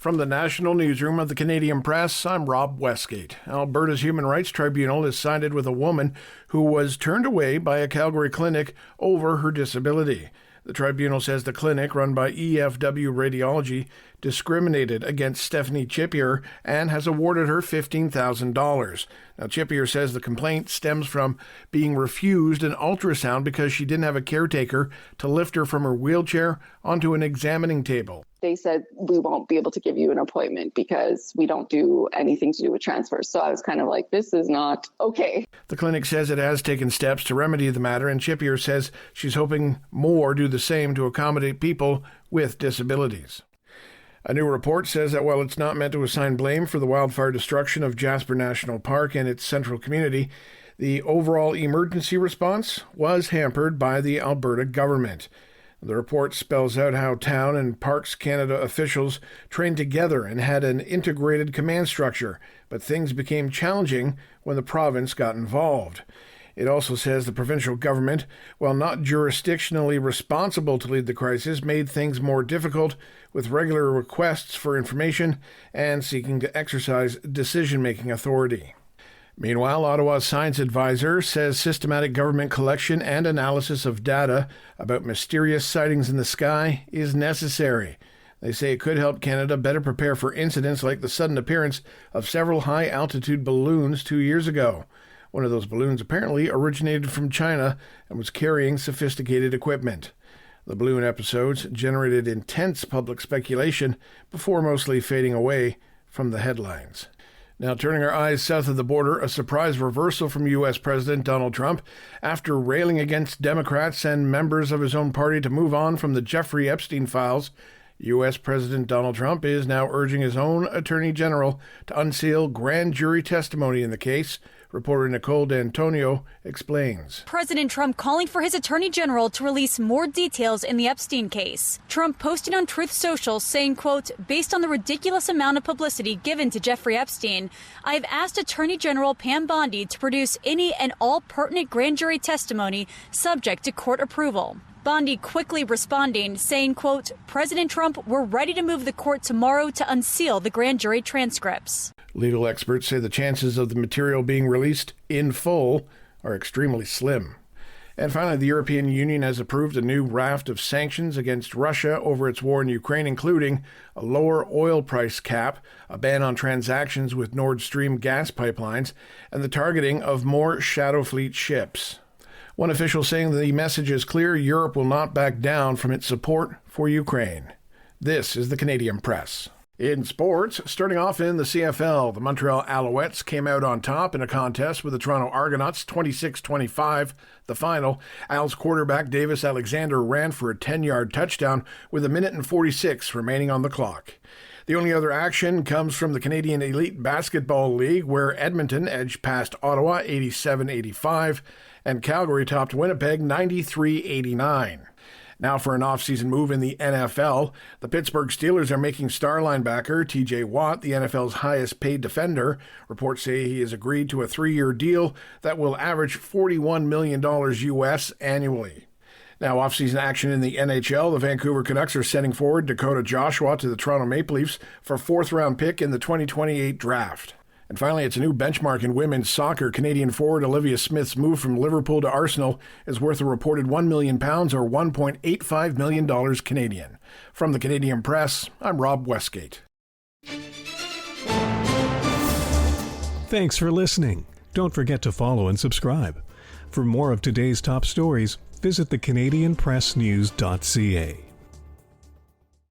From the National Newsroom of the Canadian Press, I'm Rob Westgate. Alberta's Human Rights Tribunal has sided with a woman who was turned away by a Calgary clinic over her disability. The tribunal says the clinic, run by EFW Radiology, discriminated against Stephanie Chippier and has awarded her $15,000. Now, Chippier says the complaint stems from being refused an ultrasound because she didn't have a caretaker to lift her from her wheelchair onto an examining table. They said, we won't be able to give you an appointment because we don't do anything to do with transfers. So I was kind of like, this is not okay. The clinic says it has taken steps to remedy the matter, and Chippier says she's hoping more do the same to accommodate people with disabilities. A new report says that while it's not meant to assign blame for the wildfire destruction of Jasper National Park and its central community, the overall emergency response was hampered by the Alberta government. The report spells out how Town and Parks Canada officials trained together and had an integrated command structure, but things became challenging when the province got involved. It also says the provincial government, while not jurisdictionally responsible to lead the crisis, made things more difficult with regular requests for information and seeking to exercise decision-making authority. Meanwhile, Ottawa's science advisor says systematic government collection and analysis of data about mysterious sightings in the sky is necessary. They say it could help Canada better prepare for incidents like the sudden appearance of several high-altitude balloons 2 years ago. One of those balloons apparently originated from China and was carrying sophisticated equipment. The balloon episodes generated intense public speculation before mostly fading away from the headlines. Now, turning our eyes south of the border, a surprise reversal from U.S. President Donald Trump after railing against Democrats and members of his own party to move on from the Jeffrey Epstein files. U.S. President Donald Trump is now urging his own Attorney General to unseal grand jury testimony in the case. Reporter Nicole D'Antonio explains. President Trump calling for his Attorney General to release more details in the Epstein case. Trump posted on Truth Social saying, quote, based on the ridiculous amount of publicity given to Jeffrey Epstein, I have asked Attorney General Pam Bondi to produce any and all pertinent grand jury testimony subject to court approval. Bondi quickly responding, saying, quote, President Trump, we're ready to move the court tomorrow to unseal the grand jury transcripts. Legal experts say the chances of the material being released in full are extremely slim. And finally, the European Union has approved a new raft of sanctions against Russia over its war in Ukraine, including a lower oil price cap, a ban on transactions with Nord Stream gas pipelines, and the targeting of more Shadow Fleet ships. One official saying the message is clear: Europe will not back down from its support for Ukraine. This is the Canadian Press. In sports, starting off in the CFL, the Montreal Alouettes came out on top in a contest with the Toronto Argonauts, 26-25. The final, Al's quarterback Davis Alexander ran for a 10-yard touchdown with 1:46 remaining on the clock. The only other action comes from the Canadian Elite Basketball League, where Edmonton edged past Ottawa 87-85, and Calgary topped Winnipeg 93-89. Now for an off-season move in the NFL, the Pittsburgh Steelers are making star linebacker T.J. Watt the NFL's highest-paid defender. Reports say he has agreed to a 3-year deal that will average $41 million U.S. annually. Now, off-season action in the NHL, the Vancouver Canucks are sending forward Dakota Joshua to the Toronto Maple Leafs for 4th-round pick in the 2028 draft. And finally, it's a new benchmark in women's soccer. Canadian forward Olivia Smith's move from Liverpool to Arsenal is worth a reported £1 million or $1.85 million Canadian. From the Canadian Press, I'm Rob Westgate. Thanks for listening. Don't forget to follow and subscribe. For more of today's top stories, visit thecanadianpressnews.ca.